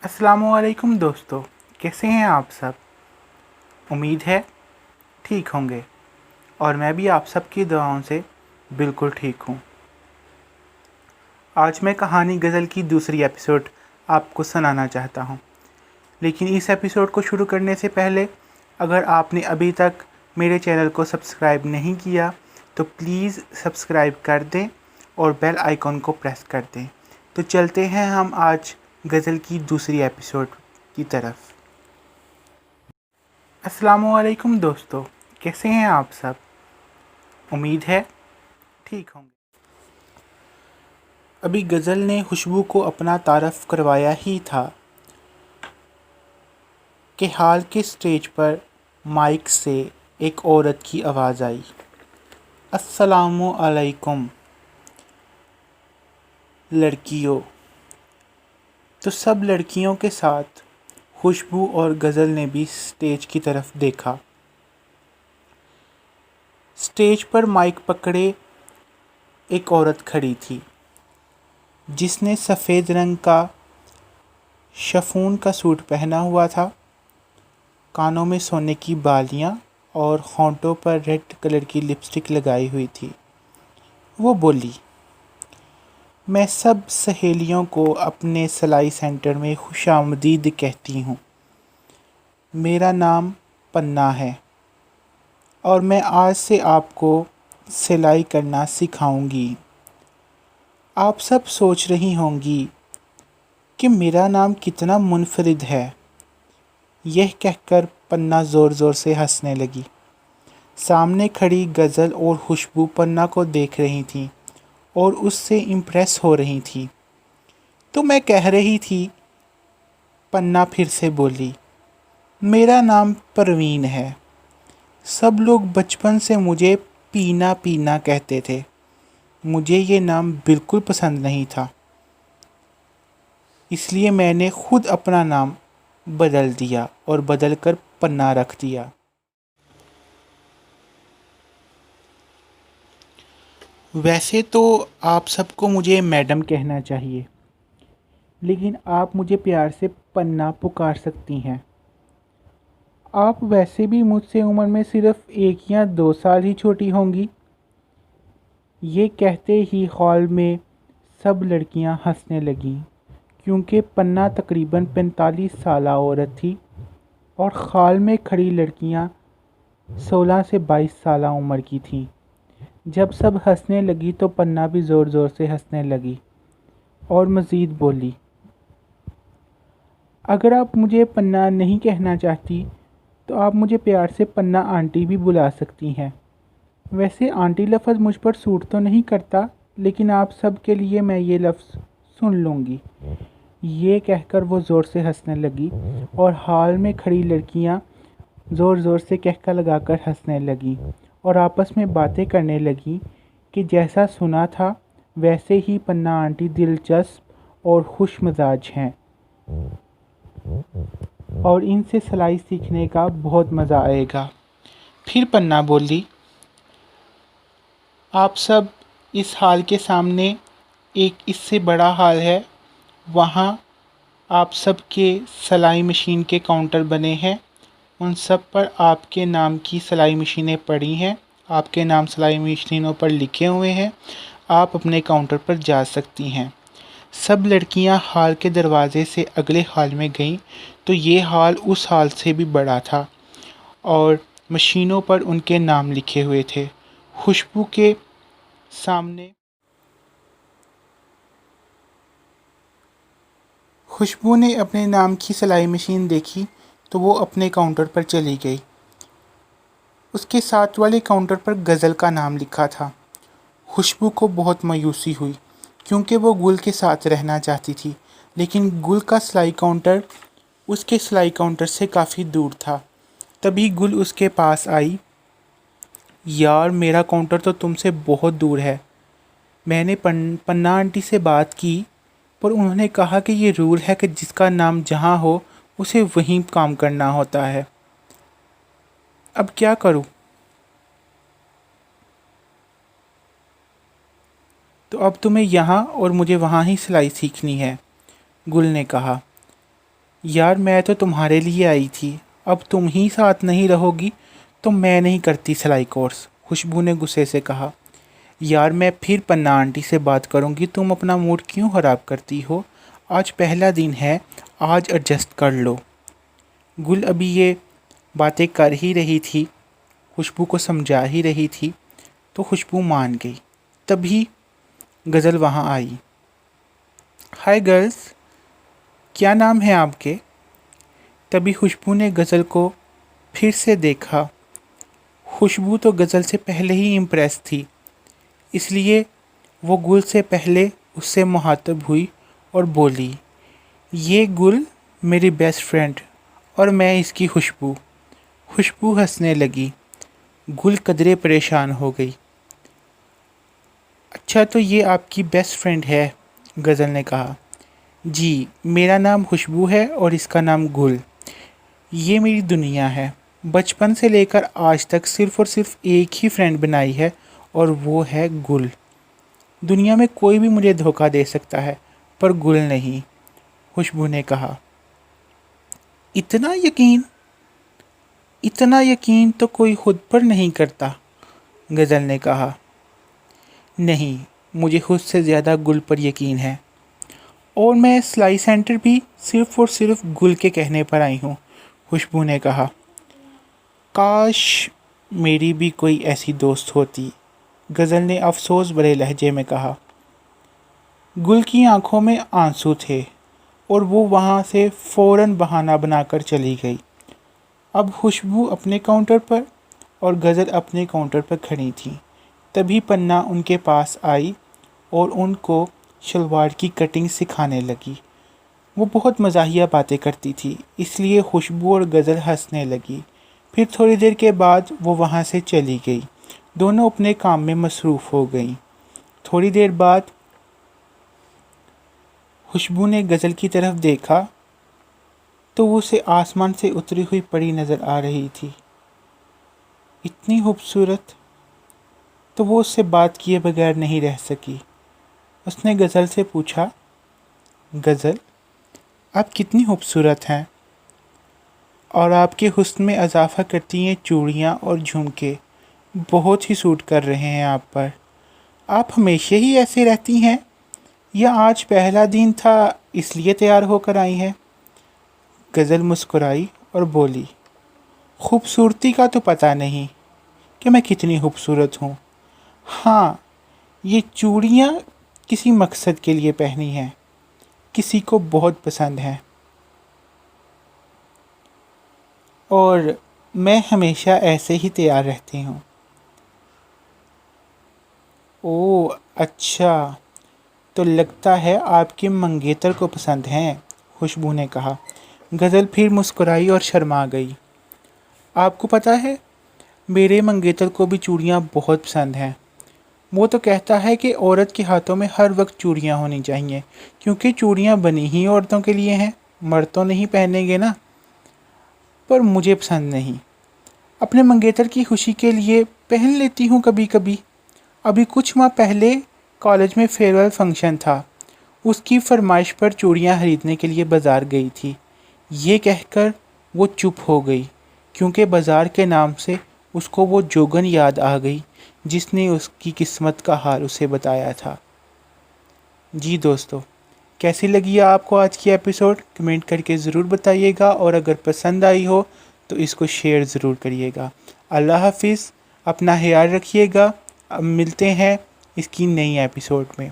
अस्सलामुअलैकुम दोस्तों, कैसे हैं आप सब। उम्मीद है ठीक होंगे और मैं भी आप सब की दुआओं से बिल्कुल ठीक हूँ। आज मैं कहानी गज़ल की दूसरी एपिसोड आपको सुनाना चाहता हूँ, लेकिन इस एपिसोड को शुरू करने से पहले अगर आपने अभी तक मेरे चैनल को सब्सक्राइब नहीं किया तो प्लीज़ सब्सक्राइब कर दें और बेल आइकॉन को प्रेस कर दें। तो चलते हैं हम आज गज़ल की दूसरी एपिसोड की तरफ। अस्सलामुअलैकुम दोस्तों, कैसे हैं आप सब। उम्मीद है ठीक होंगे। अभी गज़ल ने खुशबू को अपना तारफ़ करवाया ही था कि हाल के स्टेज पर माइक से एक औरत की आवाज़ आई, अस्सलामु अलैकुम लड़कियों। तो सब लड़कियों के साथ खुशबू और गज़ल ने भी स्टेज की तरफ देखा। स्टेज पर माइक पकड़े एक औरत खड़ी थी जिसने सफ़ेद रंग का शिफॉन का सूट पहना हुआ था, कानों में सोने की बालियां और होंठों पर रेड कलर की लिपस्टिक लगाई हुई थी। वो बोली, मैं सब सहेलियों को अपने सिलाई सेंटर में खुशामदीद कहती हूँ। मेरा नाम पन्ना है और मैं आज से आपको सिलाई करना सिखाऊंगी। आप सब सोच रही होंगी कि मेरा नाम कितना मुनफरिद है। यह कहकर पन्ना ज़ोर ज़ोर से हंसने लगी। सामने खड़ी गज़ल और खुशबू पन्ना को देख रही थी और उससे इम्प्रेस हो रही थी। तो मैं कह रही थी, पन्ना फिर से बोली, मेरा नाम परवीन है। सब लोग बचपन से मुझे पीना पीना कहते थे। मुझे ये नाम बिल्कुल पसंद नहीं था, इसलिए मैंने खुद अपना नाम बदल दिया और बदल कर पन्ना रख दिया। वैसे तो आप सबको मुझे मैडम कहना चाहिए, लेकिन आप मुझे प्यार से पन्ना पुकार सकती हैं। आप वैसे भी मुझसे उम्र में सिर्फ 1 या 2 साल ही छोटी होंगी। ये कहते ही हॉल में सब लड़कियां हंसने लगीं, क्योंकि पन्ना तकरीबन 45 साला औरत थी और हॉल में खड़ी लड़कियां 16 से 22 साला उम्र की थीं। जब सब हंसने लगी तो पन्ना भी ज़ोर ज़ोर से हंसने लगी और मज़ीद बोली, अगर आप मुझे पन्ना नहीं कहना चाहती तो आप मुझे प्यार से पन्ना आंटी भी बुला सकती हैं। वैसे आंटी लफ्ज़ मुझ पर सूट तो नहीं करता, लेकिन आप सब के लिए मैं ये लफ्ज़ सुन लूँगी। ये कहकर वो ज़ोर से हंसने लगी और हॉल में खड़ी लड़कियां ज़ोर ज़ोर से कहका लगाकर हंसने लगीं और आपस में बातें करने लगीं कि जैसा सुना था वैसे ही पन्ना आंटी दिलचस्प और खुश मिजाज हैं और इनसे सिलाई सीखने का बहुत मज़ा आएगा। फिर पन्ना बोली, आप सब इस हॉल के सामने एक इससे बड़ा हॉल है, वहाँ आप सब के सिलाई मशीन के काउंटर बने हैं। उन सब पर आपके नाम की सिलाई मशीनें पड़ी हैं। आपके नाम सिलाई मशीनों पर लिखे हुए हैं। आप अपने काउंटर पर जा सकती हैं। सब लड़कियां हॉल के दरवाजे से अगले हॉल में गईं तो ये हॉल उस हॉल से भी बड़ा था और मशीनों पर उनके नाम लिखे हुए थे। खुशबू के सामने खुशबू ने अपने नाम की सिलाई मशीन देखी तो वो अपने काउंटर पर चली गई। उसके साथ वाले काउंटर पर गज़ल का नाम लिखा था। खुशबू को बहुत मायूसी हुई क्योंकि वो गुल के साथ रहना चाहती थी, लेकिन गुल का सिलाई काउंटर उसके सिलाई काउंटर से काफ़ी दूर था। तभी गुल उसके पास आई, यार मेरा काउंटर तो तुमसे बहुत दूर है। मैंने पन्ना आंटी से बात की पर उन्होंने कहा कि ये रूल है कि जिसका नाम जहाँ हो उसे वहीं काम करना होता है। अब क्या करूँ। तो अब तुम्हें यहाँ और मुझे वहाँ ही सिलाई सीखनी है, गुल ने कहा। यार मैं तो तुम्हारे लिए आई थी, अब तुम ही साथ नहीं रहोगी तो मैं नहीं करती सिलाई कोर्स, खुशबू ने गुस्से से कहा। यार मैं फिर पन्ना आंटी से बात करूँगी, तुम अपना मूड क्यों ख़राब करती हो? आज पहला दिन है, आज एडजस्ट कर लो। गुल अभी ये बातें कर ही रही थी, खुशबू को समझा ही रही थी, तो खुशबू मान गई। तभी गज़ल वहाँ आई। हाय गर्ल्स, क्या नाम है आपके? तभी खुशबू ने गज़ल को फिर से देखा। खुशबू तो गज़ल से पहले ही इम्प्रेस थी, इसलिए वो गुल से पहले उससे मुखातब हुई और बोली, ये गुल मेरी बेस्ट फ्रेंड और मैं इसकी खुशबू। खुशबू हंसने लगी। गुल कदरे परेशान हो गई। अच्छा तो ये आपकी बेस्ट फ्रेंड है? गज़ल ने कहा। जी, मेरा नाम खुशबू है और इसका नाम गुल। ये मेरी दुनिया है। बचपन से लेकर आज तक सिर्फ़ और सिर्फ एक ही फ्रेंड बनाई है और वो है गुल। दुनिया में कोई भी मुझे धोखा दे सकता है पर गुल नहीं, खुशबू ने कहा। इतना यकीन? इतना यकीन तो कोई खुद पर नहीं करता, गज़ल ने कहा। नहीं, मुझे खुद से ज़्यादा गुल पर यकीन है और मैं सिलाई सेंटर भी सिर्फ़ और सिर्फ गुल के कहने पर आई हूँ, खुशबू ने कहा। काश मेरी भी कोई ऐसी दोस्त होती, गज़ल ने अफसोस भरे लहजे में कहा। गुल की आंखों में आंसू थे और वो वहाँ से फ़ौरन बहाना बनाकर चली गई। अब खुशबू अपने काउंटर पर और गज़ल अपने काउंटर पर खड़ी थी। तभी पन्ना उनके पास आई और उनको शलवार की कटिंग सिखाने लगी। वो बहुत मज़ाहिया बातें करती थी, इसलिए खुशबू और गज़ल हंसने लगी। फिर थोड़ी देर के बाद वो वहाँ से चली गई। दोनों अपने काम में मसरूफ़ हो गईं। थोड़ी देर बाद खुशबू ने गज़ल की तरफ देखा तो वो उसे आसमान से उतरी हुई परी नज़र आ रही थी। इतनी खूबसूरत, तो वो उससे बात किए बगैर नहीं रह सकी। उसने गज़ल से पूछा, गज़ल आप कितनी खूबसूरत हैं और आपके हुस्न में इजाफ़ा करती हैं चूड़ियाँ और झुमके, बहुत ही सूट कर रहे हैं आप पर। आप हमेशा ही ऐसे रहती हैं या आज पहला दिन था इसलिए तैयार होकर आई हैं? गज़ल मुस्कुराई और बोली, खूबसूरती का तो पता नहीं कि मैं कितनी खूबसूरत हूँ। हाँ, ये चूड़ियाँ किसी मकसद के लिए पहनी हैं, किसी को बहुत पसंद हैं और मैं हमेशा ऐसे ही तैयार रहती हूँ। ओह अच्छा, तो लगता है आपके मंगेतर को पसंद हैं, खुशबू ने कहा। गज़ल फिर मुस्कुराई और शर्मा गई। आपको पता है, मेरे मंगेतर को भी चूड़ियाँ बहुत पसंद हैं। वो तो कहता है कि औरत के हाथों में हर वक्त चूड़ियाँ होनी चाहिए, क्योंकि चूड़ियाँ बनी ही औरतों के लिए हैं, मर्द तो नहीं पहनेंगे ना। पर मुझे पसंद नहीं। अपने मंगेतर की खुशी के लिए पहन लेती हूँ कभी कभी। अभी कुछ माह पहले कॉलेज में फेयरवेल फंक्शन था, उसकी फरमाइश पर चूड़ियाँ खरीदने के लिए बाज़ार गई थी। ये कहकर वो चुप हो गई, क्योंकि बाज़ार के नाम से उसको वो जोगन याद आ गई जिसने उसकी किस्मत का हाल उसे बताया था। जी दोस्तों, कैसी लगी आपको आज की एपिसोड? कमेंट करके ज़रूर बताइएगा और अगर पसंद आई हो तो इसको शेयर ज़रूर करिएगा। अल्लाह हाफिज़, अपना ख्याल रखिएगा। अब मिलते हैं इसकी नई एपिसोड में।